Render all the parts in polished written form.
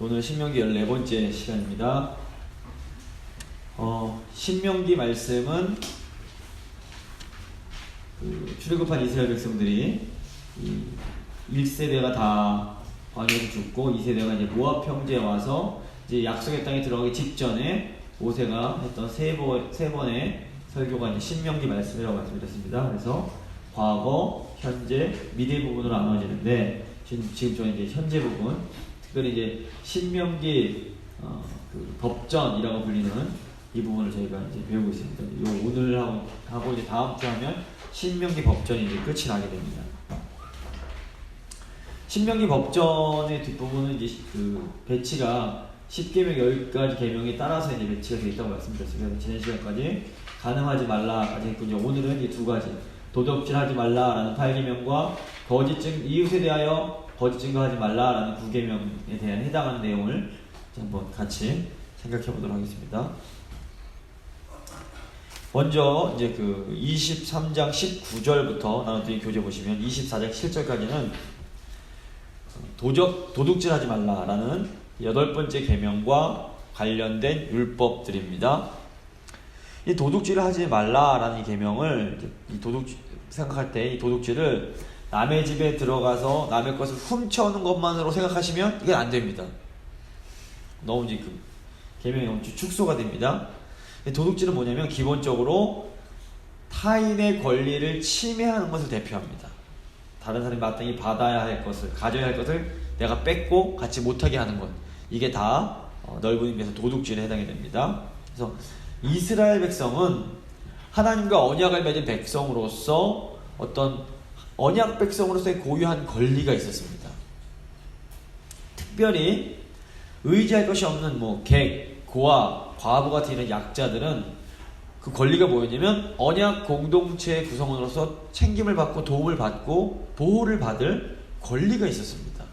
오늘 신명기 14번째 시간입니다. 신명기 말씀은 출애굽한 이스라엘 백성들이 1세대가 다 광야에서 죽고 2세대가 이제 모압 평지에 와서 이제 약속의 땅에 들어가기 직전에 모세가 했던 세 번의 설교가 이제 신명기 말씀이라고 말씀드렸습니다. 그래서 과거, 현재, 미래 부분으로 나눠지는데 지금 저는 이제 현재 부분, 특별히 이제 신명기 법전이라고 불리는 이 부분을 저희가 이제 배우고 있습니다. 요 오늘 하고 이제 다음 주 하면 신명기 법전이 이제 끝이 나게 됩니다. 신명기 법전의 뒷부분은 이제 배치가 10계명 10가지 계명에 따라서 이제 배치가 되어 있다고 말씀드렸습니다. 그래서 지난 시간까지 간음하지 말라까지 했고, 이제 오늘은 이 두 가지 도덕질하지 말라라는 8계명과 이웃에 대하여 거짓 증거하지 말라라는 9계명에 대한 해당하는 내용을 한번 같이 생각해 보도록 하겠습니다. 먼저 이제 23장 19절부터 나눠드린 교재 보시면 24장 7절까지는 도둑질하지 말라라는 8번째 계명과 관련된 율법들입니다. 이 도둑질을 하지 말라라는 이 계명을 생각할 때 이 도둑질을 남의 집에 들어가서 남의 것을 훔쳐오는 것만으로 생각하시면 이게 안 됩니다. 너무 이제 계명이 너무 축소가 됩니다. 도둑질은 뭐냐면 기본적으로 타인의 권리를 침해하는 것을 대표합니다. 다른 사람이 마땅히 받아야 할 것을, 가져야 할 것을 내가 뺏고 갖지 못하게 하는 것, 이게 다 넓은 의미에서 도둑질에 해당이 됩니다. 그래서 이스라엘 백성은 하나님과 언약을 맺은 백성으로서 어떤 언약 백성으로서의 고유한 권리가 있었습니다. 특별히 의지할 것이 없는 객, 고아, 과부 같은 이런 약자들은 그 권리가 뭐였냐면 언약 공동체의 구성원으로서 챙김을 받고 도움을 받고 보호를 받을 권리가 있었습니다.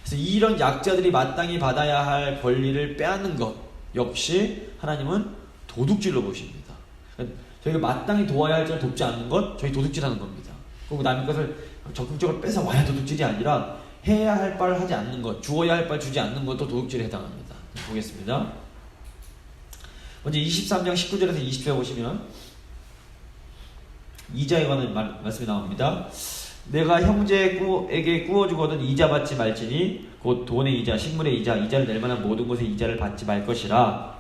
그래서 이런 약자들이 마땅히 받아야 할 권리를 빼앗는 것 역시 하나님은 도둑질로 보십니다. 저희가 마땅히 도와야 할 자를 돕지 않는 것, 저희 도둑질하는 겁니다. 그리고 남의 것을 적극적으로 뺏어 와야 도둑질이 아니라 해야 할 바를 하지 않는 것, 주어야 할 바를 주지 않는 것도 도둑질에 해당합니다. 보겠습니다. 먼저 23장 19절에서 20절 보시면 이자에 관한 말씀이 나옵니다. 내가 형제에게 꾸어주거든 이자 받지 말지니 곧 돈의 이자, 식물의 이자, 이자를 낼 만한 모든 곳에 이자를 받지 말 것이라.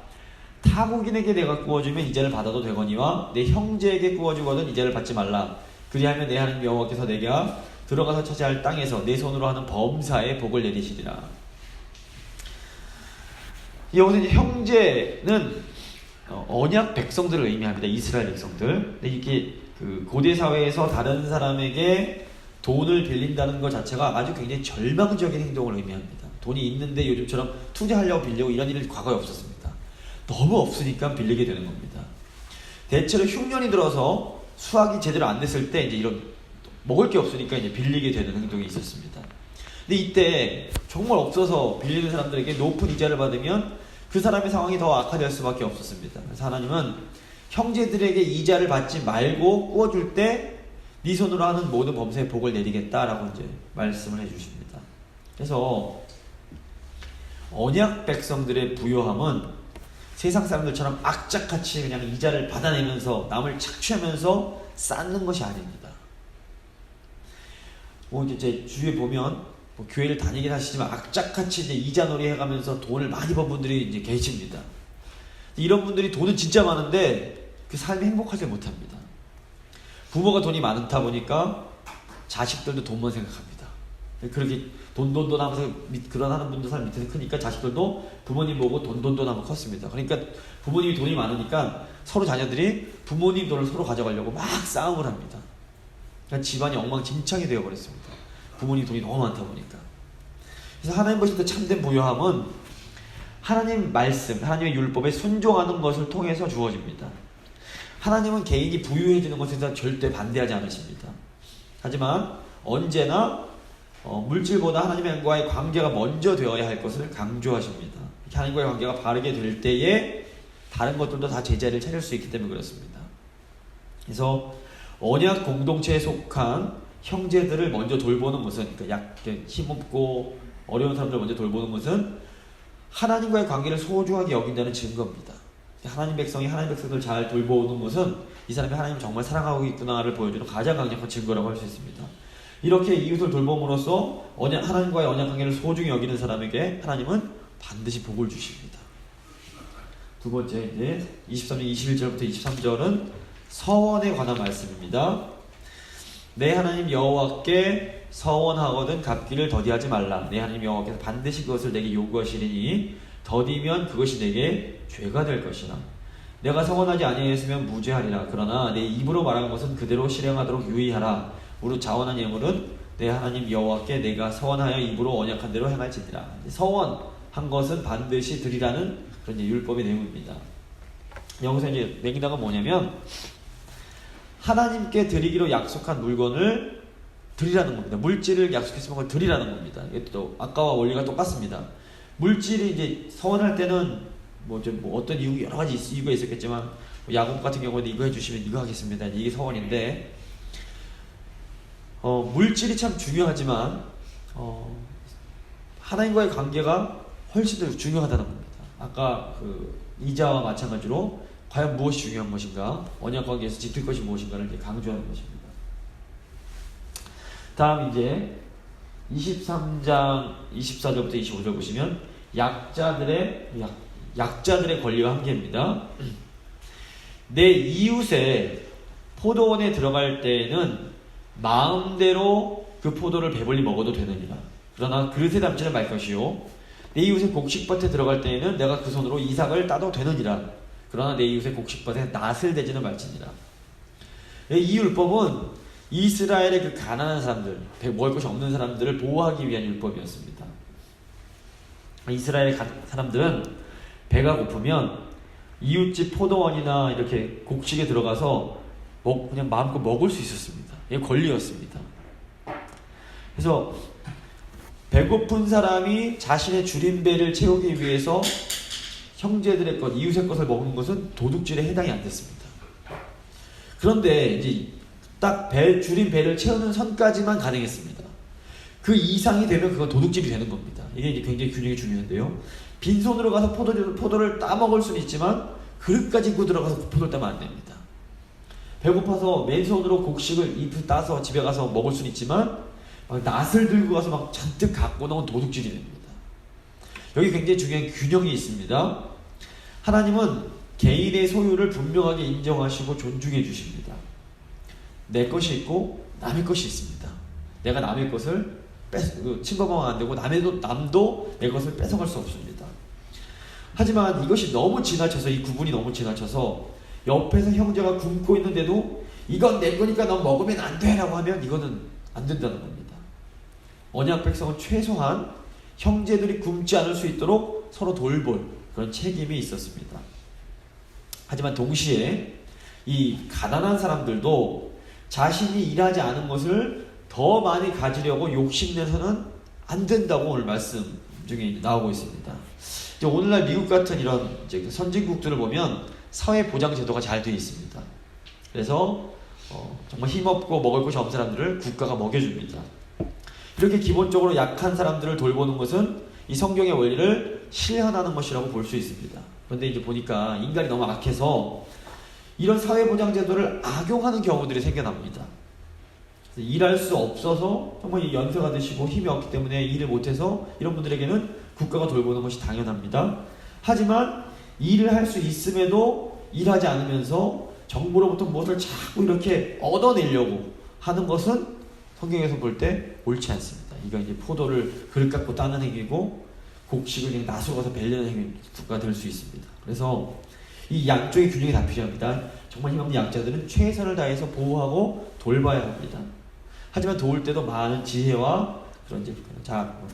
타국인에게 내가 꾸어주면 이자를 받아도 되거니와 내 형제에게 꾸어주거든 이자를 받지 말라. 그리하면 내 하나님 여호와께서 내가 들어가서 차지할 땅에서 내 손으로 하는 범사에 복을 내리시리라. 여기서 이제 형제는 언약 백성들을 의미합니다. 이스라엘 백성들. 근데 이게 고대 사회에서 다른 사람에게 돈을 빌린다는 것 자체가 아주 굉장히 절망적인 행동을 의미합니다. 돈이 있는데 요즘처럼 투자하려고 빌리고 이런 일이 과거에 없었습니다. 너무 없으니까 빌리게 되는 겁니다. 대체로 흉년이 들어서 수확이 제대로 안 됐을 때 이제 이런 먹을 게 없으니까 이제 빌리게 되는 행동이 있었습니다. 근데 이때 정말 없어서 빌리는 사람들에게 높은 이자를 받으면 그 사람의 상황이 더 악화될 수밖에 없었습니다. 그래서 하나님은 형제들에게 이자를 받지 말고 꾸어줄 때 네 손으로 하는 모든 범사에 복을 내리겠다라고 이제 말씀을 해주십니다. 그래서 언약 백성들의 부요함은 세상 사람들처럼 악착같이 그냥 이자를 받아내면서 남을 착취하면서 쌓는 것이 아닙니다. 이제 주위에 보면 교회를 다니긴 하시지만 악착같이 이제 이자놀이 해가면서 돈을 많이 번 분들이 이제 계십니다. 이런 분들이 돈은 진짜 많은데 그 삶이 행복하지 못합니다. 부모가 돈이 많다 보니까 자식들도 돈만 생각합니다. 그렇게 돈 하면서 그런 하는 분들 사람 밑에서 크니까 자식들도 부모님 보고 돈 하면 컸습니다. 그러니까 부모님이 돈이 많으니까 서로 자녀들이 부모님 돈을 서로 가져가려고 막 싸움을 합니다. 그러니까 집안이 엉망진창이 되어버렸습니다. 부모님 돈이 너무 많다 보니까. 그래서 하나님 보실 때 참된 부요함은 하나님 말씀, 하나님의 율법에 순종하는 것을 통해서 주어집니다. 하나님은 개인이 부유해지는 것에 대해서 절대 반대하지 않으십니다. 하지만 언제나 물질보다 하나님과의 관계가 먼저 되어야 할 것을 강조하십니다. 하나님과의 관계가 바르게 될 때에 다른 것들도 다 제자리를 찾을 수 있기 때문에 그렇습니다. 그래서 언약 공동체에 속한 형제들을 먼저 돌보는 것은, 그러니까 힘없고 어려운 사람들 먼저 돌보는 것은 하나님과의 관계를 소중하게 여긴다는 증거입니다. 하나님 백성이 하나님 백성들을 잘 돌보는 것은 이 사람이 하나님을 정말 사랑하고 있구나를 보여주는 가장 강력한 증거라고 할 수 있습니다. 이렇게 이웃을 돌봄으로써 하나님과의 언약 관계를 소중히 여기는 사람에게 하나님은 반드시 복을 주십니다. 두 번째, 이제 23절 21절부터 23절은 서원에 관한 말씀입니다. 내 하나님 여호와께 서원하거든 갚기를 더디하지 말라. 내 하나님 여호와께서 반드시 그것을 내게 요구하시리니 더디면 그것이 내게 죄가 될 것이라. 내가 서원하지 아니하였으면 무죄하리라. 그러나 내 입으로 말한 것은 그대로 실행하도록 유의하라. 우리 자원한 예물은 내 하나님 여호와께 내가 서원하여 입으로 언약한 대로 행할지니라. 서원한 것은 반드시 드리라는 그런 율법의 내용입니다. 여기서 이제 맥락은 뭐냐면 하나님께 드리기로 약속한 물건을 드리라는 겁니다. 물질을 약속했으면 그걸 드리라는 겁니다. 이것도 아까와 원리가 똑같습니다. 물질이 이제 서원할 때는 뭐 어떤 이유, 여러 가지 이유가 있었겠지만 야곱 같은 경우는 이거 해주시면 이거 하겠습니다. 이게 서원인데 물질이 참 중요하지만 하나님과의 관계가 훨씬 더 중요하다는 겁니다. 아까 그 이자와 마찬가지로 과연 무엇이 중요한 것인가, 언약 관계에서 지킬 것이 무엇인가를 이제 강조하는 것입니다. 다음 이제 23장 24절부터 25절 보시면 약자들의 권리와 한계입니다. 내 이웃의 포도원에 들어갈 때에는 마음대로 그 포도를 배불리 먹어도 되느니라. 그러나 그릇에 담지는 말 것이요 내 이웃의 곡식밭에 들어갈 때에는 내가 그 손으로 이삭을 따도 되느니라. 그러나 내 이웃의 곡식밭에 낫을 대지는 말지니라. 이 율법은 이스라엘의 그 가난한 사람들, 먹을 것이 없는 사람들을 보호하기 위한 율법이었습니다. 이스라엘의 사람들은 배가 고프면 이웃집 포도원이나 이렇게 곡식에 들어가서 그냥 마음껏 먹을 수 있었습니다. 이게 권리였습니다. 그래서 배고픈 사람이 자신의 줄인 배를 채우기 위해서 형제들의 것, 이웃의 것을 먹는 것은 도둑질에 해당이 안 됐습니다. 그런데 이제 딱 줄인 배를 채우는 선까지만 가능했습니다. 그 이상이 되면 그건 도둑질이 되는 겁니다. 이게 이제 굉장히 균형이 중요한데요. 빈손으로 가서 포도를 따먹을 수는 있지만 그릇까지 입고 들어가서 포도를 따면 안 됩니다. 배고파서 맨손으로 곡식을 잎을 따서 집에 가서 먹을 수는 있지만 낫을 들고 가서 막 잔뜩 갖고 나온 도둑질이 됩니다. 여기 굉장히 중요한 균형이 있습니다. 하나님은 개인의 소유를 분명하게 인정하시고 존중해 주십니다. 내 것이 있고 남의 것이 있습니다. 내가 남의 것을 침범하면 안 되고 남도 내 것을 뺏어갈 수 없습니다. 하지만 이것이 너무 지나쳐서, 이 구분이 너무 지나쳐서 옆에서 형제가 굶고 있는데도 이건 내 거니까 넌 먹으면 안 돼 라고 하면 이거는 안 된다는 겁니다. 언약 백성은 최소한 형제들이 굶지 않을 수 있도록 서로 돌볼 그런 책임이 있었습니다. 하지만 동시에 이 가난한 사람들도 자신이 일하지 않은 것을 더 많이 가지려고 욕심내서는 안 된다고 오늘 말씀 중에 나오고 있습니다. 이제 오늘날 미국 같은 이런 이제 선진국들을 보면 사회보장 제도가 잘 되어 있습니다. 그래서 정말 힘없고 먹을 것이 없는 사람들을 국가가 먹여줍니다. 이렇게 기본적으로 약한 사람들을 돌보는 것은 이 성경의 원리를 실현하는 것이라고 볼 수 있습니다. 그런데 이제 보니까 인간이 너무 악해서 이런 사회보장 제도를 악용하는 경우들이 생겨납니다. 일할 수 없어서 정말 연세가 드시고 힘이 없기 때문에 일을 못해서 이런 분들에게는 국가가 돌보는 것이 당연합니다. 하지만 일을 할 수 있음에도 일하지 않으면서 정부로부터 무엇을 자꾸 이렇게 얻어내려고 하는 것은 성경에서 볼 때 옳지 않습니다. 이건 이제 포도를 그릇 갖고 따는 행위고 곡식을 그냥 나서가서 벨리는 행위가 될 수 있습니다. 그래서 이 양쪽의 균형이 다 필요합니다. 정말 힘없는 약자들은 최선을 다해서 보호하고 돌봐야 합니다. 하지만 도울 때도 많은 지혜와 그런 이제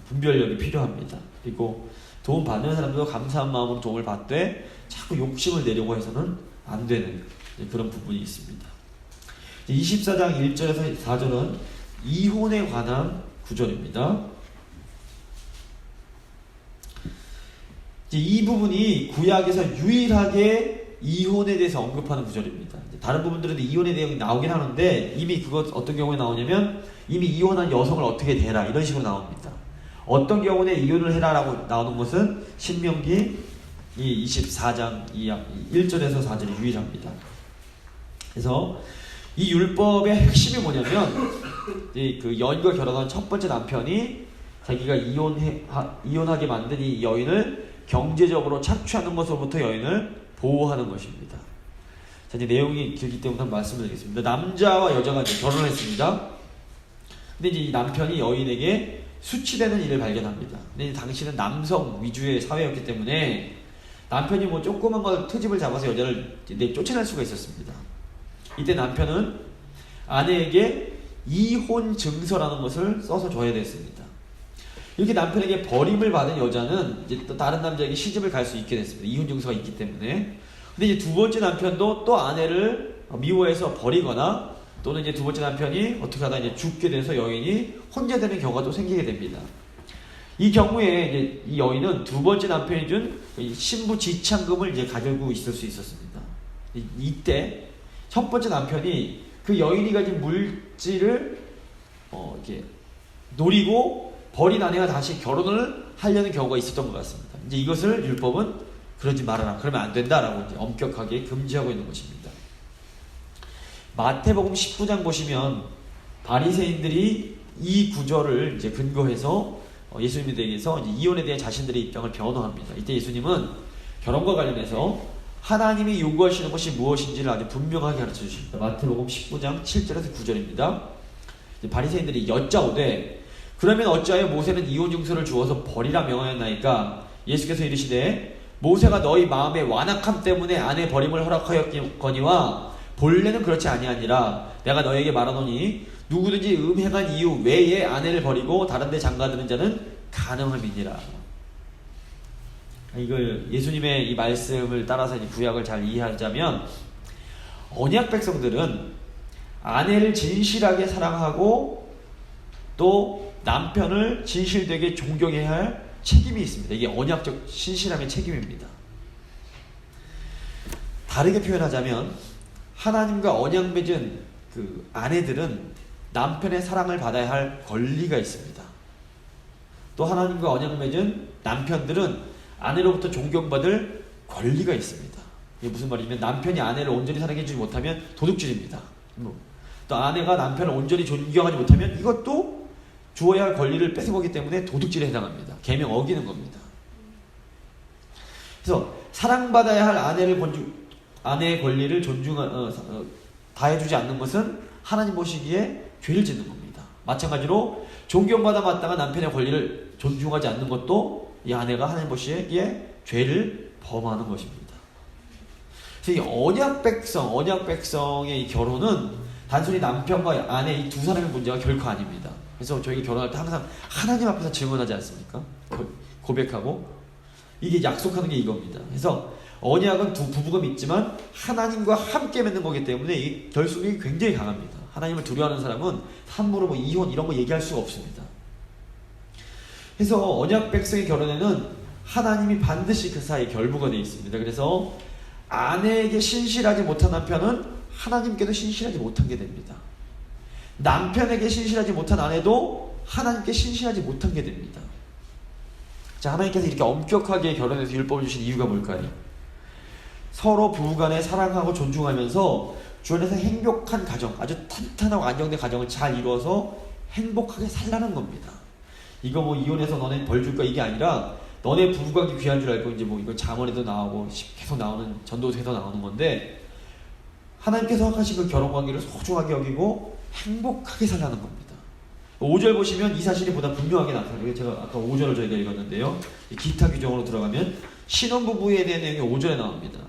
분별력이 필요합니다. 그리고 도움 받는 사람들도 감사한 마음으로 도움을 받되 자꾸 욕심을 내려고 해서는 안 되는 그런 부분이 있습니다. 24장 1절에서 4절은 이혼에 관한 구절입니다. 이 부분이 구약에서 유일하게 이혼에 대해서 언급하는 구절입니다. 다른 부분들은 이혼의 내용이 나오긴 하는데 이미 그것 어떤 경우에 나오냐면 이미 이혼한 여성을 어떻게 대라 이런 식으로 나옵니다. 어떤 경우에 이혼을 해라라고 나오는 것은 신명기 이 24장 1절에서 4절이 유일합니다. 그래서 이 율법의 핵심이 뭐냐면 그 여인과 결혼한 첫 번째 남편이 자기가 이혼하게 만든 이 여인을 경제적으로 착취하는 것으로부터 여인을 보호하는 것입니다. 자, 이제 내용이 길기 때문에 한번 말씀을 드리겠습니다. 남자와 여자가 이제 결혼을 했습니다. 근데 이제 이 남편이 여인에게 수치되는 일을 발견합니다. 근데 이제 당시는 남성 위주의 사회였기 때문에 남편이 뭐 조그만 걸 트집을 잡아서 여자를 쫓아낼 수가 있었습니다. 이때 남편은 아내에게 이혼 증서라는 것을 써서 줘야 됐습니다. 이렇게 남편에게 버림을 받은 여자는 이제 또 다른 남자에게 시집을 갈 수 있게 됐습니다. 이혼 증서가 있기 때문에. 근데 이제 두 번째 남편도 또 아내를 미워해서 버리거나 또는 이제 두 번째 남편이 어떻게 하다 이제 죽게 돼서 여인이 혼자 되는 경우가 또 생기게 됩니다. 이 경우에 이제 이 여인은 두 번째 남편이 준 신부 지참금을 이제 가지고 있을 수 있었습니다. 이때 첫 번째 남편이 그 여인이 가진 물질을 이렇게 노리고 버린 아내가 다시 결혼을 하려는 경우가 있었던 것 같습니다. 이제 이것을 율법은 그러지 말아라, 그러면 안 된다라고 이제 엄격하게 금지하고 있는 것입니다. 마태복음 19장 보시면 바리새인들이 이 구절을 이제 근거해서 예수님에 대해서 이제 이혼에 대한 자신들의 입장을 변호합니다. 이때 예수님은 결혼과 관련해서 하나님이 요구하시는 것이 무엇인지를 아주 분명하게 가르쳐 주십니다. 마태복음 19장 7절에서 9절입니다. 바리새인들이 여짜오되 그러면 어찌하여 모세는 이혼 증서를 주어서 버리라 명하였나이까? 예수께서 이르시되 모세가 너희 마음의 완악함 때문에 아내 버림을 허락하였거니와 본래는 그렇지 아니하니라. 내가 너에게 말하노니 누구든지 음행한 이유 외에 아내를 버리고 다른 데 장가드는 자는 가능함이니라. 이걸 예수님의 이 말씀을 따라서 이제 구약을 잘 이해하자면 언약 백성들은 아내를 진실하게 사랑하고 또 남편을 진실되게 존경해야 할 책임이 있습니다. 이게 언약적 신실함의 책임입니다. 다르게 표현하자면 하나님과 언약 맺은 그 아내들은 남편의 사랑을 받아야 할 권리가 있습니다. 또 하나님과 언약 맺은 남편들은 아내로부터 존경받을 권리가 있습니다. 이게 무슨 말이냐면 남편이 아내를 온전히 사랑해주지 못하면 도둑질입니다. 또 아내가 남편을 온전히 존경하지 못하면 이것도 주어야 할 권리를 뺏어보기 때문에 도둑질에 해당합니다. 계명 어기는 겁니다. 그래서 사랑받아야 할 아내의 권리를 다해주지 않는 것은 하나님 보시기에 죄를 짓는 겁니다. 마찬가지로 존경받아 마땅한 남편의 권리를 존중하지 않는 것도 이 아내가 하나님 보시기에 죄를 범하는 것입니다. 그래서 이 언약 백성의 이 결혼은 단순히 남편과 아내 이 두 사람의 문제가 결코 아닙니다. 그래서 저희가 결혼할 때 항상 하나님 앞에서 증언하지 않습니까? 고백하고 이게 약속하는 게 이겁니다. 그래서 언약은 두 부부가 믿지만 하나님과 함께 맺는 거기 때문에 이 결속력이 굉장히 강합니다. 하나님을 두려워하는 사람은 함부로 뭐 이혼 이런 거 얘기할 수가 없습니다. 그래서 언약 백성의 결혼에는 하나님이 반드시 그 사이에 결부가 되어 있습니다. 그래서 아내에게 신실하지 못한 남편은 하나님께도 신실하지 못한 게 됩니다. 남편에게 신실하지 못한 아내도 하나님께 신실하지 못한 게 됩니다. 자, 하나님께서 이렇게 엄격하게 결혼해서 율법을 주신 이유가 뭘까요? 서로 부부간에 사랑하고 존중하면서 주 안에서 행복한 가정, 아주 탄탄하고 안정된 가정을 잘 이루어서 행복하게 살라는 겁니다. 이거 뭐 이혼해서 너네 벌 줄까 이게 아니라 너네 부부관계 귀한 줄 알고 이제 뭐 이거 잠언에도 나오고 계속 나오는 전도서에도 나오는 건데 하나님께서 허락하신 그 결혼관계를 소중하게 여기고 행복하게 살라는 겁니다. 5절 보시면 이 사실이 보다 분명하게 나타나요. 제가 아까 5절을 저희가 읽었는데요. 기타 규정으로 들어가면 신혼부부에 대한 내용이 5절에 나옵니다.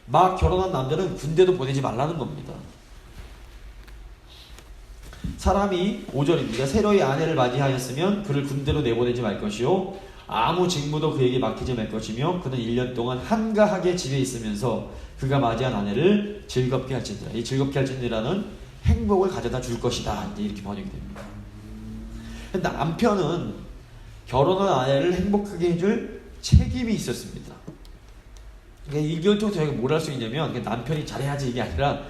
막 결혼한 남자는 군대도 보내지 말라는 겁니다. 사람이 5절입니다. 새로이 아내를 맞이하였으면 그를 군대로 내보내지 말 것이요 아무 직무도 그에게 맡기지 말 것이며 그는 1년 동안 한가하게 집에 있으면서 그가 맞이한 아내를 즐겁게 할지니라. 이 즐겁게 할지니라는 행복을 가져다 줄 것이다. 이제 이렇게 번역이 됩니다. 남편은 결혼한 아내를 행복하게 해줄 책임이 있었습니다. 그러니까 이걸 통해서 저희가 뭘 할 수 있냐면 남편이 잘해야지 이게 아니라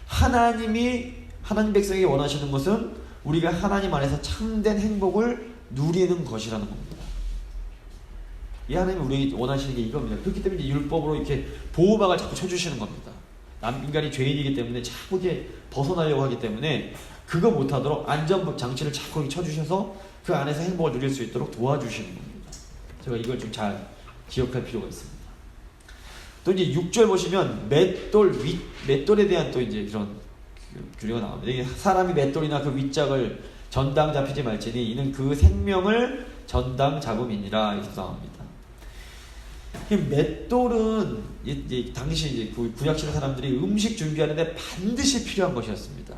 하나님 백성에게 원하시는 것은 우리가 하나님 안에서 참된 행복을 누리는 것이라는 겁니다. 이 하나님이 우리에게 원하시는 게 이겁니다. 그렇기 때문에 이제 율법으로 이렇게 보호막을 자꾸 쳐주시는 겁니다. 인간이 죄인이기 때문에 자꾸 이렇게 벗어나려고 하기 때문에 그거 못하도록 안전장치를 자꾸 이렇게 쳐주셔서 그 안에서 행복을 누릴 수 있도록 도와주시는 겁니다. 제가 이걸 좀 잘 기억할 필요가 있습니다. 또 이제 6절 보시면 맷돌에 대한 또 이제 그런 규례가 나옵니다. 사람이 맷돌이나 그 윗짝을 전당 잡히지 말지니 이는 그 생명을 전당 잡음이니라 이렇게 나옵니다. 맷돌은 이제 당시 이제 구약시대 사람들이 음식 준비하는데 반드시 필요한 것이었습니다.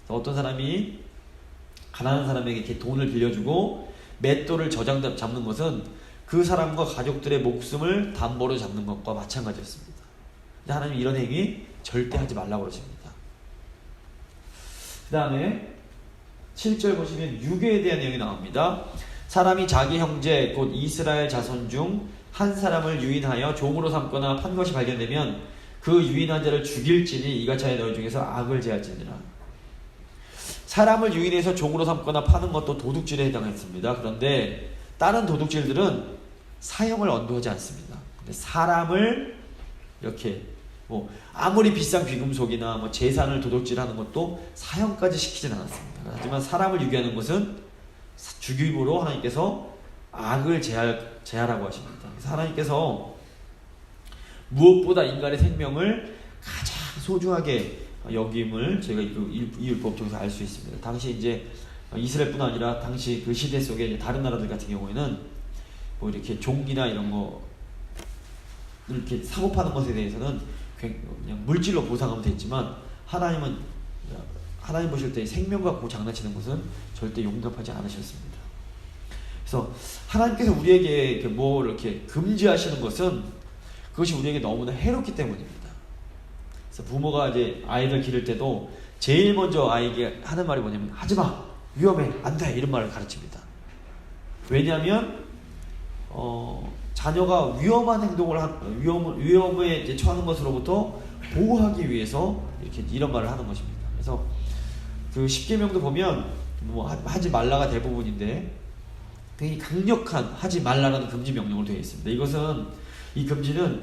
어떤 사람이 가난한 사람에게 이렇게 돈을 빌려주고 맷돌을 잡는 것은 그 사람과 가족들의 목숨을 담보로 잡는 것과 마찬가지였습니다. 근데 하나님이 이런 행위 절대 하지 말라고 그러십니다. 그 다음에 7절 보시면 유괴에 대한 내용이 나옵니다. 사람이 자기 형제 곧 이스라엘 자손 중 한 사람을 유인하여 종으로 삼거나 판 것이 발견되면 그 유인한 자를 죽일지니 이같이 너희 중에서 악을 제할지니라. 사람을 유인해서 종으로 삼거나 파는 것도 도둑질에 해당했습니다. 그런데 다른 도둑질들은 사형을 언도하지 않습니다. 근데 사람을 이렇게 아무리 비싼 귀금속이나 재산을 도둑질하는 것도 사형까지 시키진 않았습니다. 하지만 사람을 유기하는 것은 죽임으로 하나님께서 악을 제하라고 하십니다. 그래서 하나님께서 무엇보다 인간의 생명을 가장 소중하게 여김을 저희가 이 율법 통해서 알 수 있습니다. 당시 이제 이스라엘뿐 아니라 당시 그 시대 속에 다른 나라들 같은 경우에는 이렇게 종이나 이런 거 이렇게 사고 파는 것에 대해서는 그냥 물질로 보상하면 됐지만 하나님 보실 때 생명 갖고 장난치는 것은 절대 용납하지 않으셨습니다. 그래서 하나님께서 우리에게 이렇게 금지하시는 것은 그것이 우리에게 너무나 해롭기 때문입니다. 그래서 부모가 이제 아이를 기를 때도 제일 먼저 아이에게 하는 말이 뭐냐면 하지마, 위험해, 안돼 이런 말을 가르칩니다. 왜냐하면 자녀가 위험한 행동을 위험에 이제 처하는 것으로부터 보호하기 위해서 이런 말을 하는 것입니다. 그래서 그 십계명도 보면 하지 말라가 대부분인데 굉장히 강력한 하지 말라라는 금지 명령으로 되어 있습니다. 이 금지는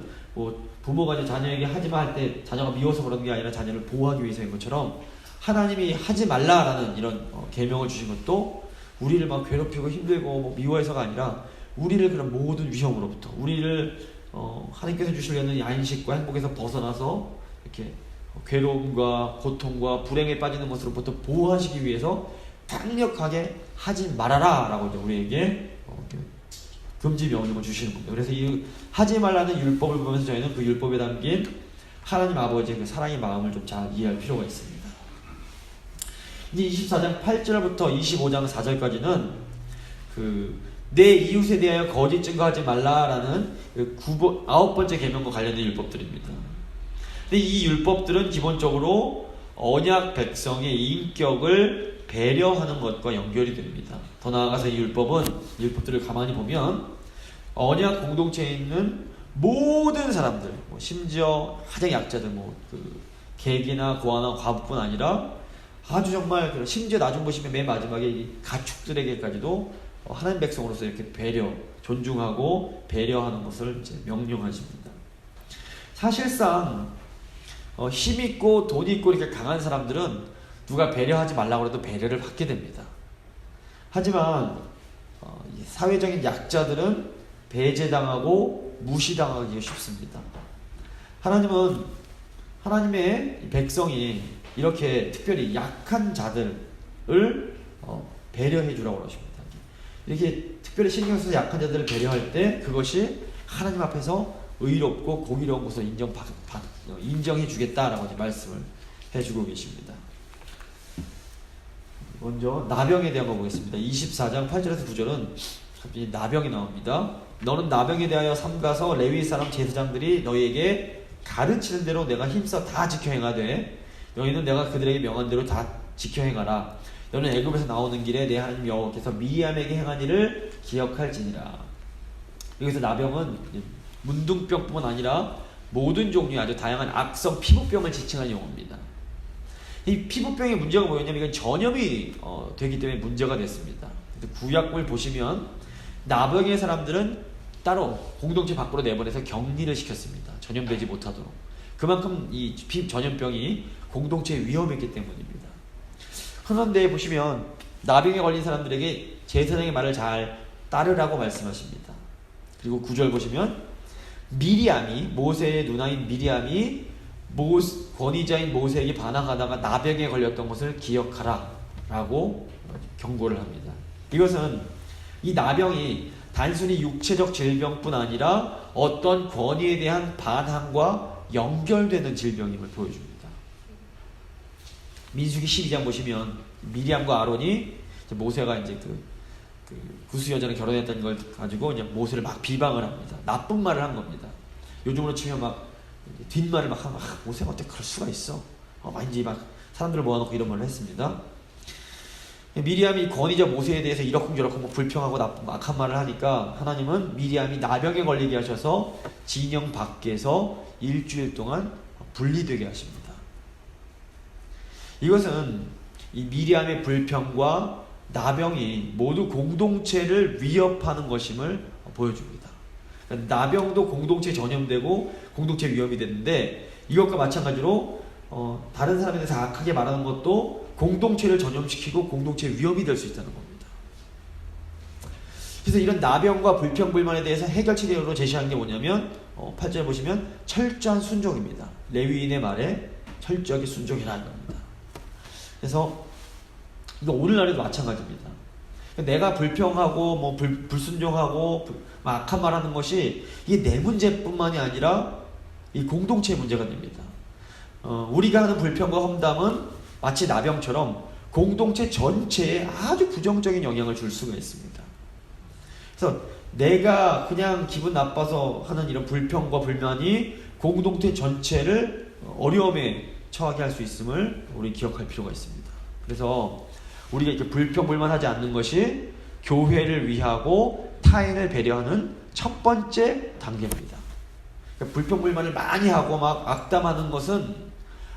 부모가 이제 자녀에게 하지마 할 때 자녀가 미워서 그런 게 아니라 자녀를 보호하기 위해서인 것처럼 하나님이 하지 말라라는 이런 계명을 주신 것도 우리를 막 괴롭히고 힘들고 미워해서가 아니라 우리를 그런 모든 위험으로부터 우리를 하나님께서 주시려는 안식과 행복에서 벗어나서 이렇게 괴로움과 고통과 불행에 빠지는 것으로부터 보호하시기 위해서 강력하게 하지 말아라 라고 이제 우리에게 금지 명령을 주시는 겁니다. 그래서 이 하지 말라는 율법을 보면서 저희는 그 율법에 담긴 하나님 아버지의 그 사랑의 마음을 좀 잘 이해할 필요가 있습니다. 이제 24장 8절부터 25장 4절까지는 내 이웃에 대하여 거짓 증거하지 말라라는 9번째 계명과 관련된 율법들입니다. 근데 이 율법들은 기본적으로 언약 백성의 인격을 배려하는 것과 연결이 됩니다. 더 나아가서 이 율법들을 가만히 보면 언약 공동체에 있는 모든 사람들, 심지어 가장 약자들, 객이나 고아나 과부뿐 아니라 아주 정말 심지어 나중 보시면 맨 마지막에 이 가축들에게까지도 하나님 백성으로서 이렇게 존중하고 배려하는 것을 이제 명령하십니다. 사실상 힘 있고 돈 있고 이렇게 강한 사람들은 누가 배려하지 말라고 해도 배려를 받게 됩니다. 하지만 사회적인 약자들은 배제당하고 무시당하기 쉽습니다. 하나님의 백성이 이렇게 특별히 약한 자들을 배려해 주라고 하십니다. 이렇게 특별히 신경 써서 약한 자들을 배려할 때 그것이 하나님 앞에서 의롭고 공의로운 것을 인정해 주겠다라고 말씀을 해주고 계십니다. 먼저 나병에 대한 거 보겠습니다. 24장 8절에서 9절은 갑자기 나병이 나옵니다. 너는 나병에 대하여 삼가서 레위 사람 제사장들이 너희에게 가르치는 대로 내가 힘써 다 지켜 행하되 너희는 내가 그들에게 명한 대로 다 지켜 행하라. 너는 애굽에서 나오는 길에 내 하나님 여호와께서 미리암에게 행한 일을 기억할지니라. 여기서 나병은 문둥병뿐만 아니라 모든 종류의 아주 다양한 악성 피부병을 지칭한 용어입니다. 이 피부병의 문제가 뭐였냐면 이건 전염이 되기 때문에 문제가 됐습니다. 구약을 보시면 나병의 사람들은 따로 공동체 밖으로 내보내서 격리를 시켰습니다. 전염되지 못하도록. 그만큼 이 전염병이 공동체에 위험했기 때문입니다. 그런데 보시면 나병에 걸린 사람들에게 제사장의 말을 잘 따르라고 말씀하십니다. 그리고 9절 보시면 미리암이, 모세의 누나인 미리암이 권위자인 모세에게 반항하다가 나병에 걸렸던 것을 기억하라 라고 경고를 합니다. 이것은 이 나병이 단순히 육체적 질병뿐 아니라 어떤 권위에 대한 반항과 연결되는 질병임을 보여줍니다. 민수기 12장 보시면 미리암과 아론이 모세가 이제 그 구스 여자랑 결혼했다는 걸 가지고 그냥 모세를 막 비방을 합니다. 나쁜 말을 한 겁니다. 요즘으로 치면 막 뒷말을 막 하면 모세가 어떻게 그럴 수가 있어? 이제 막 사람들을 모아놓고 이런 말을 했습니다. 미리암이 권위자 모세에 대해서 이러쿵저러쿵 불평하고 악한 말을 하니까 하나님은 미리암이 나병에 걸리게 하셔서 진영 밖에서 일주일 동안 분리되게 하십니다. 이것은 이 미리암의 불평과 나병이 모두 공동체를 위협하는 것임을 보여줍니다. 그러니까 나병도 공동체에 전염되고 공동체 위협이 되는데 이것과 마찬가지로 다른 사람에 대해서 악하게 말하는 것도 공동체를 전염시키고 공동체 위협이 될 수 있다는 겁니다. 그래서 이런 나병과 불평, 불만에 대해서 해결책으로 제시한 게 뭐냐면 8절 보시면 철저한 순종입니다. 레위인의 말에 철저하게 순종이라는 겁니다. 그래서 이거 오늘날에도 마찬가지입니다. 내가 불평하고 불순종하고 악한 말하는 것이 이게 내 문제뿐만이 아니라 이 공동체의 문제가 됩니다. 우리가 하는 불평과 험담은 마치 나병처럼 공동체 전체에 아주 부정적인 영향을 줄 수가 있습니다. 그래서 내가 그냥 기분 나빠서 하는 이런 불평과 불만이 공동체 전체를 어려움에 처하게 할 수 있음을 우리 기억할 필요가 있습니다. 그래서 우리가 이렇게 불평불만하지 않는 것이 교회를 위하고 타인을 배려하는 첫 번째 단계입니다. 그러니까 불평불만을 많이 하고 막 악담하는 것은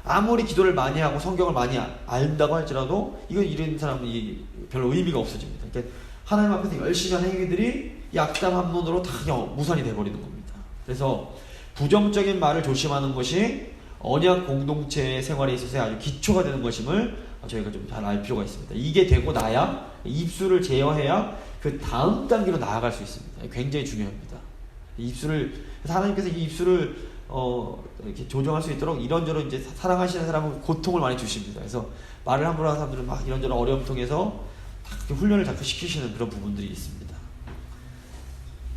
아무리 기도를 많이 하고 성경을 많이 안다고 할지라도 이건 이런 사람이 별로 의미가 없어집니다. 그러니까 하나님 앞에서 열심히 하는 행위들이 이 악담 한 문으로 다 그냥 무산이 되어버리는 겁니다. 그래서 부정적인 말을 조심하는 것이 언약 공동체 생활에 있어서 아주 기초가 되는 것임을 저희가 좀 잘 알 필요가 있습니다. 이게 되고 나야 입술을 제어해야 그 다음 단계로 나아갈 수 있습니다. 굉장히 중요합니다. 하나님께서 이 입술을 이렇게 조정할 수 있도록 이런저런 이제 사랑하시는 사람은 고통을 많이 주십니다. 그래서 말을 함부로 하는 사람들은 막 이런저런 어려움 통해서 훈련을 자꾸 시키시는 그런 부분들이 있습니다.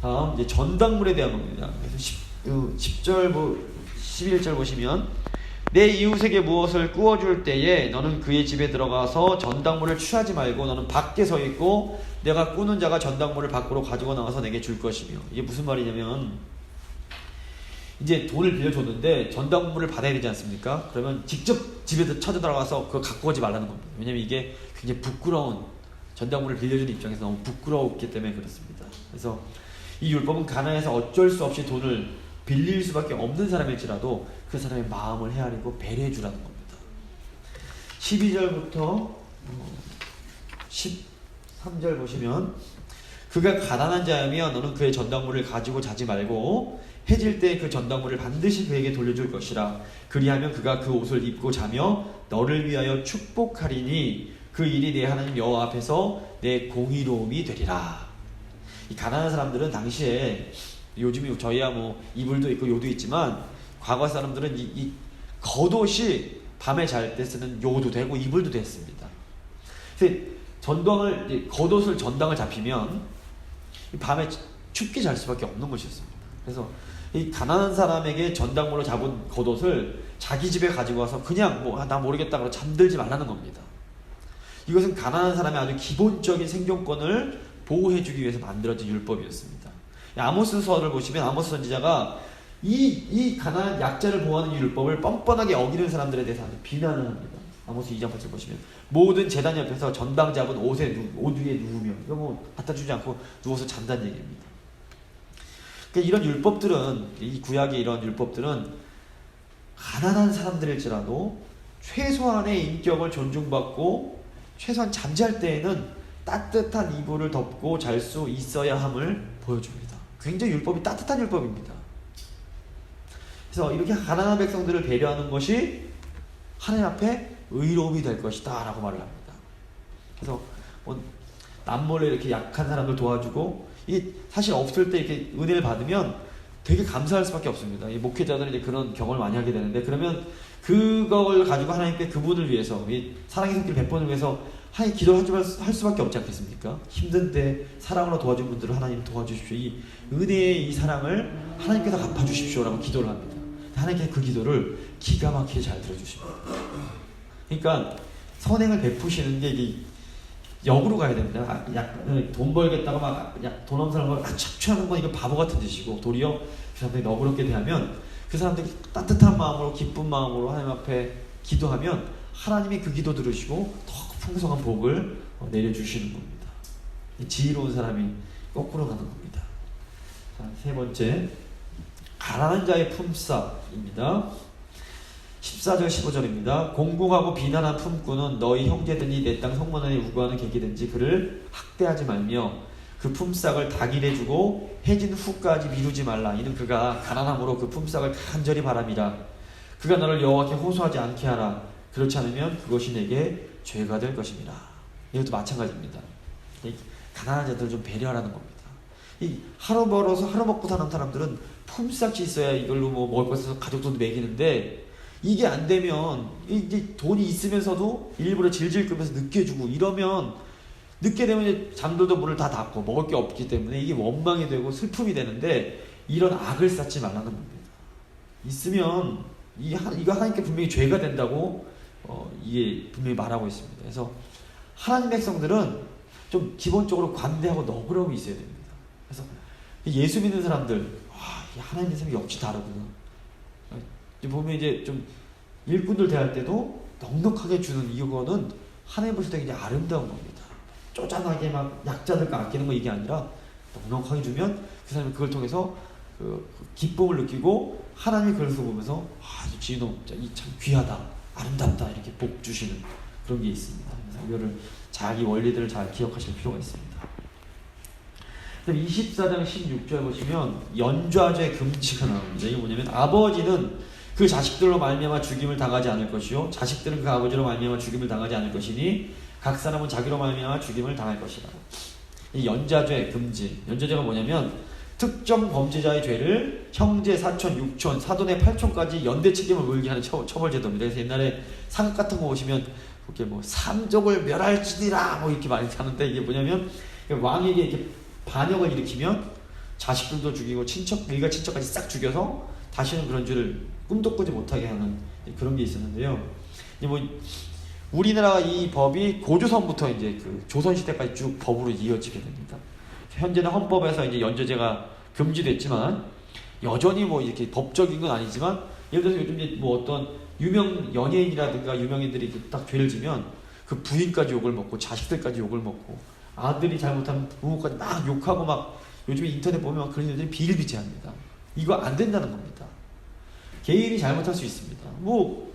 다음 이제 전당물에 대한 겁니다. 그래서 10절 11절 보시면 내 이웃에게 무엇을 구워줄 때에 너는 그의 집에 들어가서 전당물을 취하지 말고 너는 밖에 서 있고 내가 꾸는 자가 전당물을 밖으로 가지고 나와서 내게 줄 것이며. 이게 무슨 말이냐면 이제 돈을 빌려줬는데 전당물을 받아야 되지 않습니까? 그러면 직접 집에 찾아들어가서 그거 갖고 오지 말라는 겁니다. 왜냐면 이게 굉장히 부끄러운, 전당물을 빌려주는 입장에서 너무 부끄러웠기 때문에 그렇습니다. 그래서 이 율법은 가난해서 어쩔 수 없이 돈을 빌릴 수밖에 없는 사람일지라도 그 사람의 마음을 헤아리고 배려해 주라는 겁니다. 12절부터 13절 보시면 그가 가난한 자이며 너는 그의 전당물을 가지고 자지 말고 해질 때 그 전당물을 반드시 그에게 돌려줄 것이라. 그리하면 그가 그 옷을 입고 자며 너를 위하여 축복하리니 그 일이 내 하나님 여호와 앞에서 내 공의로움이 되리라. 이 가난한 사람들은 당시에 요즘에 저희야 뭐 이불도 있고 요도 있지만 과거 사람들은 이 겉옷이 밤에 잘 때 쓰는 요도 되고 이불도 됐습니다. 그래서 겉옷을 전당을 잡히면 밤에 춥게 잘 수밖에 없는 것이었습니다. 그래서 이 가난한 사람에게 전당물로 잡은 겉옷을 자기 집에 가지고 와서 그냥 나 모르겠다 그러고 잠들지 말라는 겁니다. 이것은 가난한 사람의 아주 기본적인 생존권을 보호해주기 위해서 만들어진 율법이었습니다. 아모스서를 보시면 아모스 선지자가 이 가난한 약자를 보호하는 율법을 뻔뻔하게 어기는 사람들에 대해서 아주 비난을 합니다. 아모스 2장 8절 보시면 모든 제단 옆에서 전당 잡은 옷 위에 누우며 이거 갖다 주지 않고 누워서 잔다는 얘기입니다. 그러니까 이런 율법들은, 이 구약의 이런 율법들은 가난한 사람들일지라도 최소한의 인격을 존중받고 최소한 잠잘 때에는 따뜻한 이불을 덮고 잘 수 있어야 함을 보여줍니다. 굉장히 율법이 따뜻한 율법입니다. 그래서 이렇게 가난한 백성들을 배려하는 것이 하나님 앞에 의로움이 될 것이다 라고 말을 합니다. 그래서 뭐 남몰래 이렇게 약한 사람들 도와주고, 이 사실 없을 때 이렇게 은혜를 받으면 되게 감사할 수밖에 없습니다. 이 목회자들은 이제 그런 경험을 많이 하게 되는데, 그러면 그걸 가지고 하나님께 그분을 위해서, 이 사랑의 손길 100번을 위해서 하나님 기도를 할 수밖에 없지 않겠습니까? 힘든데 사랑으로 도와준 분들을 하나님 도와주십시오. 이 은혜의 이 사랑을 하나님께서 갚아주십시오 라고 기도를 합니다. 하나님께서 그 기도를 기가 막히게 잘 들어주십니다. 그러니까 선행을 베푸시는 게 이게 역으로 가야 됩니다. 돈 벌겠다고 막 돈 없는 사람을 착취하는 건 이거 바보 같은 짓이고, 도리어 그 사람들이 너그럽게 대하면, 그 사람들이 따뜻한 마음으로 기쁜 마음으로 하나님 앞에 기도하면 하나님이 그 기도 들으시고 더 풍성한 복을 내려주시는 겁니다. 지혜로운 사람이 거꾸로 가는 겁니다. 자, 세 번째, 가난한 자의 품삯입니다. 14절 15절입니다. 공공하고 비난한 품꾼은 너희 형제든지 내 땅 성문안에 우거하는 객이든지 그를 학대하지 말며 그 품삯을 당일에 주고 해진 후까지 미루지 말라. 이는 그가 가난함으로 그 품삯을 간절히 바람이라. 그가 너를 여호와께 호소하지 않게 하라. 그렇지 않으면 그것이 내게 죄가 될 것입니다. 이것도 마찬가지입니다. 가난한 자들을 좀 배려하라는 겁니다. 이 하루 벌어서 하루 먹고 사는 사람들은 품삯이 있어야 이걸로 뭐 먹을 것을 가족도 먹이는데, 이게 안 되면 이제 돈이 있으면서도 일부러 질질 끌면서 늦게 주고 이러면, 늦게 되면 이제 장들도 문을 다 닫고 먹을 게 없기 때문에 이게 원망이 되고 슬픔이 되는데, 이런 악을 쌓지 말라는 겁니다. 있으면 이거 하나님께 분명히 죄가 된다고 이게 분명히 말하고 있습니다. 그래서 하나님 백성들은 좀 기본적으로 관대하고 너그러움이 있어야 됩니다. 그래서 예수 믿는 사람들, 하나님 믿는 사람이 역시 다르구나. 보면 이제 좀 일꾼들 대할 때도 넉넉하게 주는 이거는 하나님 보실 때 굉장히 아름다운 겁니다. 쪼잔하게 막 약자들과 아끼는 거 이게 아니라 넉넉하게 주면 그 사람이 그걸 통해서 그 기쁨을 느끼고, 하나님이 그걸 보면서 지인놈 이 참 귀하다, 아름답다 이렇게 복 주시는 그런 게 있습니다. 그래서 이거를 자기 원리들을 잘 기억하실 필요가 있습니다. 24장 16절 보시면 연좌죄 금지가 나옵니다. 이게 뭐냐면, 아버지는 그 자식들로 말미암아 죽임을 당하지 않을 것이요 자식들은 그 아버지로 말미암아 죽임을 당하지 않을 것이니 각 사람은 자기로 말미암아 죽임을 당할 것이라. 이 연좌죄 금지. 연좌죄가 뭐냐면, 특정 범죄자의 죄를 형제, 사촌, 육촌, 사돈의 8촌까지 연대 책임을 물게 하는 처벌제도입니다. 그래서 옛날에 사극 같은 거 보시면 이렇게 뭐 삼족을 멸할지니라 뭐 이렇게 많이 하는데, 이게 뭐냐면 왕에게 이렇게 반역을 일으키면 자식들도 죽이고 일가 친척까지 싹 죽여서 다시는 그런 죄를 꿈도 꾸지 못하게 하는 그런 게 있었는데요. 뭐 우리나라가 이 법이 고조선부터 이제 그 조선시대까지 쭉 법으로 이어지게 됩니다. 현재는 헌법에서 이제 연좌죄가 금지됐지만, 여전히 뭐 이렇게 법적인 건 아니지만, 예를 들어서 요즘 이제 뭐 어떤 유명 연예인이라든가 유명인들이 딱 죄를 지면 그 부인까지 욕을 먹고 자식들까지 욕을 먹고, 아들이 잘못하면 부모까지 막 욕하고, 막 요즘에 인터넷 보면 막 그런 일들이 비일비재합니다. 이거 안 된다는 겁니다. 개인이 잘못할 수 있습니다. 뭐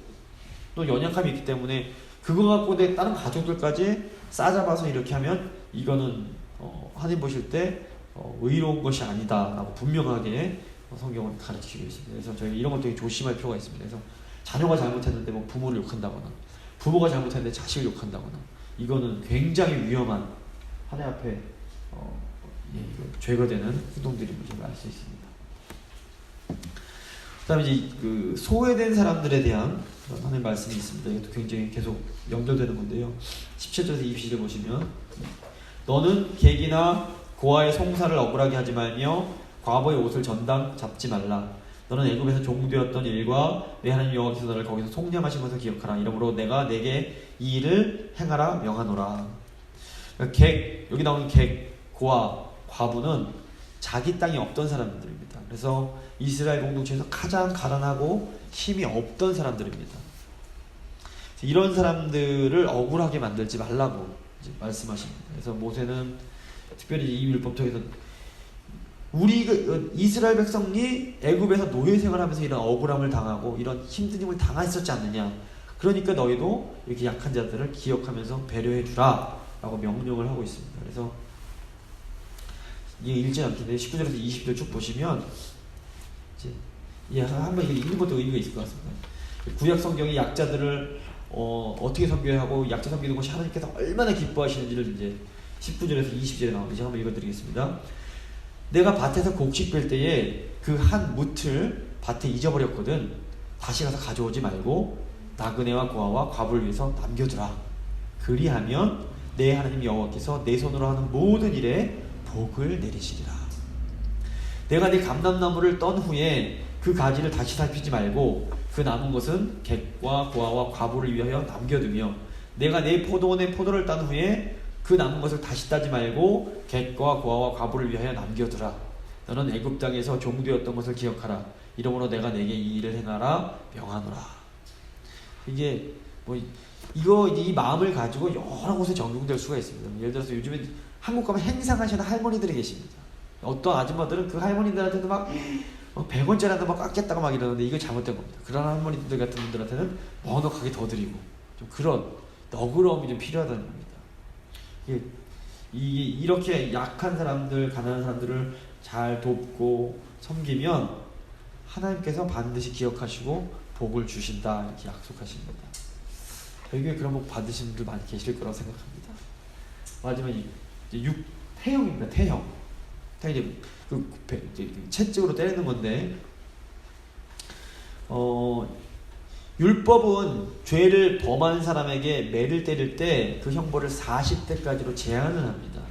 또 연약함이 있기 때문에 그거 갖고 내 다른 가족들까지 싸잡아서 이렇게 하면 이거는 하나님 보실 때 의로운 것이 아니다라고 분명하게 성경은 가르치고 있습니다. 그래서 저희 이런 것 되게 조심할 필요가 있습니다. 그래서 자녀가 잘못했는데 뭐 부모를 욕한다거나, 부모가 잘못했는데 자식을 욕한다거나, 이거는 굉장히 위험한, 하나님 앞에 죄가 되는 행동들임을 제가 알 수 있습니다. 그다음에 이제 그 소외된 사람들에 대한 하나님 말씀이 있습니다. 이것도 굉장히 계속 연결되는 건데요. 17절에서 20절 보시면, 너는 객이나 고아의 송사를 억울하게 하지 말며 과부의 옷을 전당 잡지 말라. 너는 애굽에서 종되었던 일과 내 하나님 여호와께서 너를 거기서 속량하신 것을 기억하라. 이러므로 내가 내게 이 일을 행하라 명하노라. 그러니까 객, 여기 나오는 객, 고아, 과부는 자기 땅이 없던 사람들입니다. 그래서 이스라엘 공동체에서 가장 가난하고 힘이 없던 사람들입니다. 이런 사람들을 억울하게 만들지 말라고 이제 말씀하십니다. 그래서 모세는 특별히 이 율법 통해서 이스라엘 백성이 애굽에서 노예 생활하면서 이런 억울함을 당하고 이런 힘든 힘을 당했었지 않느냐. 그러니까 너희도 이렇게 약한 자들을 기억하면서 배려해 주라 라고 명령을 하고 있습니다. 그래서 이게 읽지 않겠는데 19절에서 20절 쭉 보시면 이제 한번 읽는 것도 의미가 있을 것 같습니다. 구약 성경이 약자들을 어떻게 섬겨야 하고 약자 섬기는 것이 하나님께서 얼마나 기뻐하시는지를 이제 19절에서 20절에 나오는데 제가 한번 읽어드리겠습니다. 내가 밭에서 곡식 뺄 때에 그 한 뭇을 밭에 잊어버렸거든. 다시 가서 가져오지 말고 나그네와 고아와 과부를 위해서 남겨두라. 그리하면 내 하나님 여호와께서 내 손으로 하는 모든 일에 복을 내리시리라. 내가 네 감람나무를 떤 후에 그 가지를 다시 살피지 말고 그 남은 것은 객과 고아와 과부를 위하여 남겨두며 내가 내 포도원에 포도를 딴 후에 그 남은 것을 다시 따지 말고 객과 고아와 과부를 위하여 남겨두라. 너는 애굽 땅에서 종되었던 것을 기억하라. 이러므로 내가 내게 이 일을 행하라 명하노라. 이게 이거 이 마음을 가지고 여러 곳에 적용될 수가 있습니다. 예를 들어서 요즘에 한국 가면 행상하시는 할머니들이 계십니다. 어떤 아줌마들은 그 할머니들한테도 막 100원짜리한테 막 깎겠다고 막 이러는데 이거 잘못된 겁니다. 그런 할머니들 같은 분들한테는 넉넉하게 더 드리고 좀 그런 너그러움이 좀 필요하다는 겁니다. 이렇게 약한 사람들, 가난한 사람들을 잘 돕고 섬기면 하나님께서 반드시 기억하시고 복을 주신다 이렇게 약속하십니다. 저희 교회 그런 복 받으신 분들 많이 계실 거라고 생각합니다. 마지막 태형입니다. 태형 이제 채찍으로 때리는 건데 율법은 죄를 범한 사람에게 매를 때릴 때 그 형벌을 40대까지로 제한을 합니다.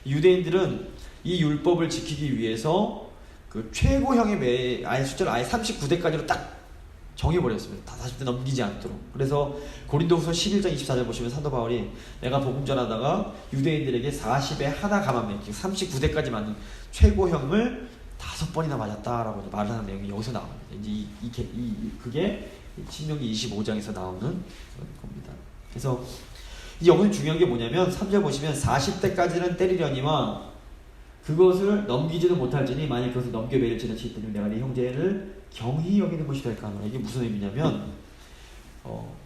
유대인들은 이 율법을 지키기 위해서 그 최고형의 아예 숫자를 아예 39대까지로 딱 정해버렸습니다. 다 40대 넘기지 않도록. 그래서 고린도후서 11장 24절 보시면 사도 바울이 내가 복음 전하다가 유대인들에게 40에 하나 감함에 39대까지 맞는 최고형을 5번이나 맞았다라고 말을 하는 내용이 여기서 나옵니다. 이제 그게 신명기 25장에서 나오는 겁니다. 그래서 여기서 중요한 게 뭐냐면 3절 보시면 40대까지는 때리려니와 그것을 넘기지도 못할지니 만약 그것을 넘겨 매일지는 치더니 내가 네 형제를 경히 여기는 것이 될까 하노라. 이게 무슨 의미냐면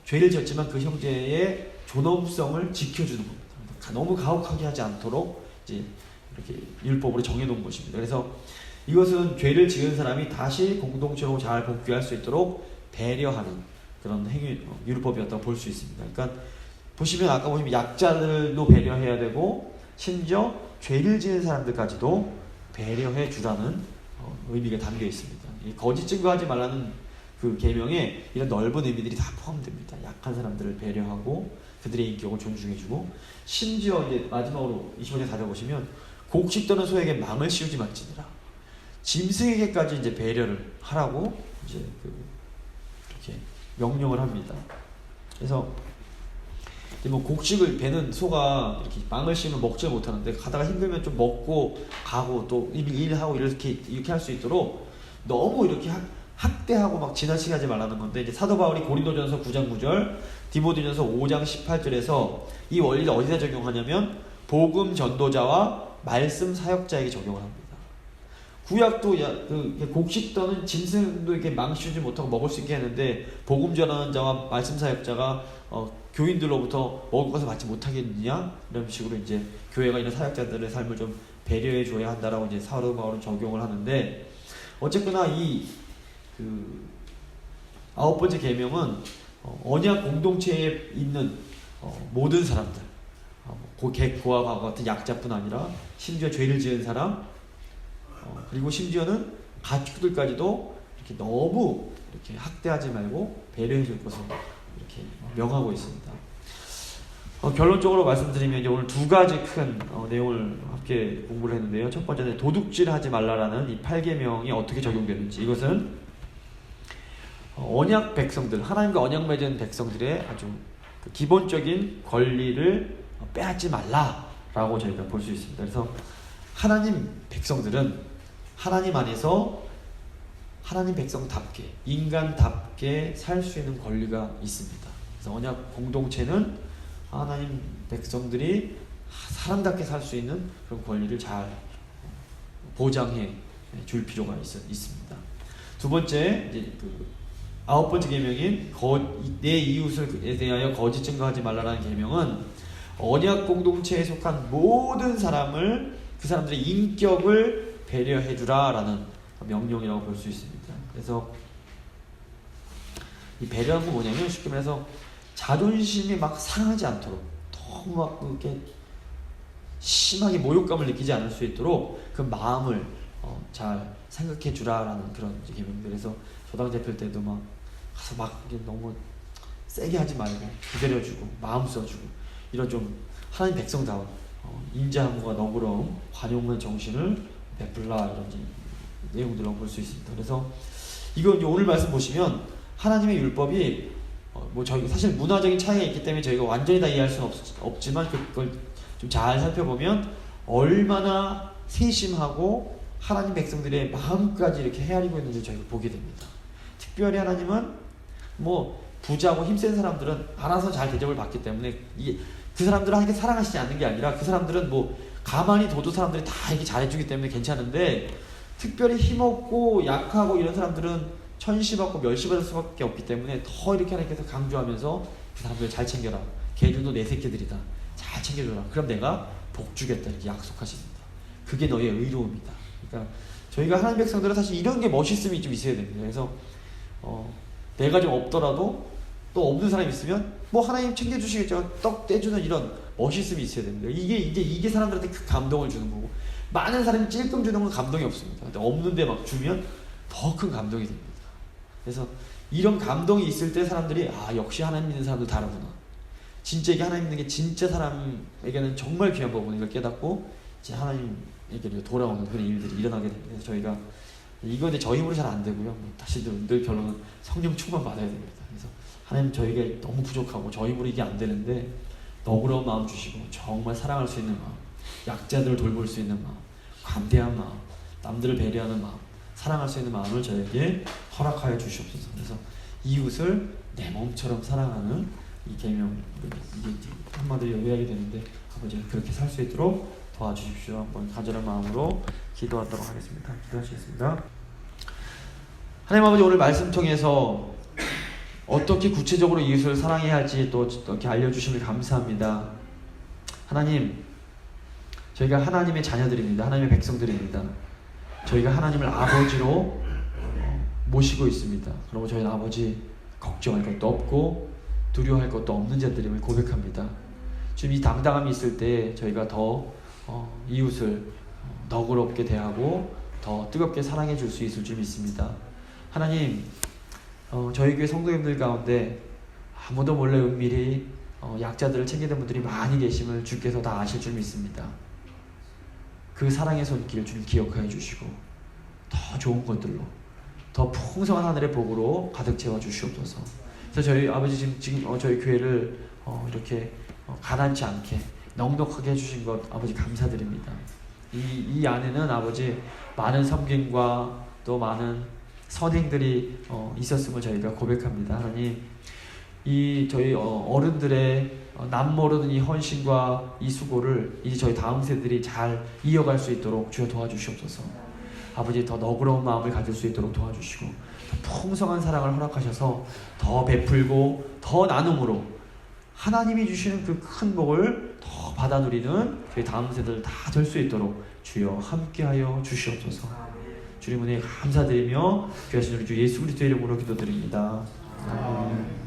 죄를 지었지만 그 형제의 존엄성을 지켜주는 겁니다. 너무 가혹하게 하지 않도록 이제 이렇게 율법으로 정해놓은 것입니다. 그래서 이것은 죄를 지은 사람이 다시 공동체로 잘 복귀할 수 있도록 배려하는 그런 율법이었다고 볼 수 있습니다. 그러니까 보시면 아까 보시면 약자들도 배려해야 되고 심지어 죄를 지은 사람들까지도 배려해 주라는 의미가 담겨 있습니다. 이 거짓 증거하지 말라는 그 계명에 이런 넓은 의미들이 다 포함됩니다. 약한 사람들을 배려하고 그들의 인격을 존중해주고 심지어 이제 마지막으로 25절 4절 보시면 곡식 떠는 소에게 망을 씌우지 말지니라. 짐승에게까지 이제 배려를 하라고 이제 이렇게 명령을 합니다. 그래서 곡식을 베는 소가 이렇게 망을 씌우면 먹지 못하는데 가다가 힘들면 좀 먹고 가고 또 일하고 이렇게 할 수 있도록 너무 이렇게 학대하고 막 지나치게 하지 말라는 건데 이제 사도 바울이 고린도전서 9장 9절, 디모데전서 5장 18절에서 이 원리를 어디다 적용하냐면 복음 전도자와 말씀 사역자에게 적용을 합니다. 구약도 곡식 떠는 짐승도 이렇게 망치지 못하고 먹을 수 있게 했는데 복음 전하는 자와 말씀 사역자가 교인들로부터 먹을 것을 받지 못하겠느냐 이런 식으로 이제 교회가 이런 사역자들의 삶을 좀 배려해 줘야 한다라고 이제 사도 바울은 적용을 하는데 어쨌거나 이 아홉 번째 계명은 언약 공동체에 있는 모든 사람들, 객과 과거 같은 약자뿐 아니라 심지어 죄를 지은 사람 그리고 심지어는 가축들까지도 이렇게 너무 이렇게 학대하지 말고 배려해 줄 것을 이렇게 명하고 있습니다. 결론적으로 말씀드리면 이제 오늘 두 가지 큰 내용을 함께 공부를 했는데요. 첫 번째는 도둑질하지 말라라는 이 8계명이 어떻게 적용되는지 이것은 언약 백성들, 하나님과 언약 맺은 백성들의 아주 기본적인 권리를 빼앗지 말라라고 저희가 볼 수 있습니다. 그래서 하나님 백성들은 하나님 안에서 하나님 백성답게 인간답게 살 수 있는 권리가 있습니다. 그래서 언약 공동체는 하나님 백성들이 사람답게 살 수 있는 그런 권리를 잘 보장해 줄 필요가 있습니다. 두 번째, 이제 아홉 번째 계명인 내 이웃에 대하여 거짓 증거하지 말라라는 계명은 언약 공동체에 속한 모든 사람을 그 사람들의 인격을 배려해 주라라는 명령이라고 볼 수 있습니다. 그래서 이 배려는 뭐냐면 쉽게 말해서 자존심이 막 상하지 않도록 너무 막 그렇게 심하게 모욕감을 느끼지 않을 수 있도록 그 마음을 잘 생각해 주라라는 그런 계명들. 그래서 조당 잡힐 때도 막 가서 막 너무 세게 하지 말고 기다려주고 마음 써주고 이런 좀 하나님 백성다운 인자함과 너그러움, 관용의 정신을 베풀라 이런 내용들을 볼 수 있습니다. 그래서 이거 오늘 말씀 보시면 하나님의 율법이 뭐 저희 사실 문화적인 차이가 있기 때문에 저희가 완전히 다 이해할 수는 없지만 그걸 좀 잘 살펴보면 얼마나 세심하고 하나님 백성들의 마음까지 이렇게 헤아리고 있는지 저희가 보게 됩니다. 특별히 하나님은 뭐 부자고 힘센 사람들은 알아서 잘 대접을 받기 때문에 그 사람들을 하나님께 사랑하시지 않는 게 아니라 그 사람들은 뭐 가만히 둬도 사람들이 다 이렇게 잘해주기 때문에 괜찮은데 특별히 힘없고 약하고 이런 사람들은 천시받고 멸시받을 수밖에 없기 때문에 더 이렇게 하나님께서 강조하면서 그 사람들을 잘 챙겨라. 걔들도 내 새끼들이다. 잘 챙겨줘라. 그럼 내가 복 주겠다. 이렇게 약속하십니다. 그게 너의 의로움이다. 그러니까 저희가 하나님 백성들은 사실 이런 게 멋있음이 좀 있어야 됩니다. 그래서 내가 좀 없더라도 또 없는 사람이 있으면 뭐 하나님 챙겨주시겠죠. 떡 떼주는 이런 멋있음이 있어야 됩니다. 이게 사람들한테 그 감동을 주는 거고 많은 사람이 찔끔 주는 건 감동이 없습니다. 근데 없는데 막 주면 더 큰 감동이 됩니다. 그래서 이런 감동이 있을 때 사람들이 역시 하나님 믿는 사람도 다르구나. 진짜 이게 하나님 믿는 게 진짜 사람에게는 정말 귀한 거구나. 이걸 깨닫고 이제 하나님에게 돌아오는 그런 일들이 일어나게 됩니다. 그래서 저희가 이거 이제 저희 힘으로 잘 안 되고요. 다시 늘 결론은 성령 충만 받아야 됩니다. 그래서 하나님 저희가 너무 부족하고 저희 힘으로 이게 안 되는데 너그러운 마음 주시고 정말 사랑할 수 있는 마음, 약자들을 돌볼 수 있는 마음, 관대한 마음, 남들을 배려하는 마음, 사랑할 수 있는 마음을 저에게 허락하여 주시옵소서. 그래서 이웃을 내 몸처럼 사랑하는 이 계명, 이게 한마디로 요약이 되는데 아버지 그렇게 살 수 있도록 도와주십시오. 한번 간절한 마음으로 기도하도록 하겠습니다. 기도하시겠습니다. 하나님 아버지 오늘 말씀 통해서 어떻게 구체적으로 이웃을 사랑해야 할지 또 이렇게 알려주심을 감사합니다. 하나님, 저희가 하나님의 자녀들입니다. 하나님의 백성들입니다. 저희가 하나님을 아버지로 모시고 있습니다. 그러므로 저희는 아버지 걱정할 것도 없고 두려워할 것도 없는 자들임을 고백합니다. 지금 이 당당함이 있을 때 저희가 더 이웃을 너그럽게 대하고 더 뜨겁게 사랑해 줄 수 있을 줄 믿습니다. 하나님, 저희 교회 성도님들 가운데 아무도 몰래 은밀히 약자들을 챙기는 분들이 많이 계심을 주께서 다 아실 줄 믿습니다. 그 사랑의 손길 주님 기억하여 주시고 더 좋은 것들로 더 풍성한 하늘의 복으로 가득 채워 주시옵소서. 그래서 저희 아버지 지금 저희 교회를 이렇게 가난치 않게 넉넉하게 해주신 것 아버지 감사드립니다. 이 안에는 아버지 많은 섬김과 또 많은 선행들이 있었음을 저희가 고백합니다. 하나님, 이 저희 어른들의 남모르는 이 헌신과 이 수고를 이제 저희 다음 세대들이 잘 이어갈 수 있도록 주여 도와주시옵소서. 아버지 더 너그러운 마음을 가질 수 있도록 도와주시고 더 풍성한 사랑을 허락하셔서 더 베풀고 더 나눔으로 하나님이 주시는 그 큰 복을 더 받아 누리는 저희 다음 세대들 다 될 수 있도록 주여 함께하여 주시옵소서. 주님 은혜 감사드리며 귀하신 우리 주 예수 그리스도의 이름으로 기도드립니다. 아멘.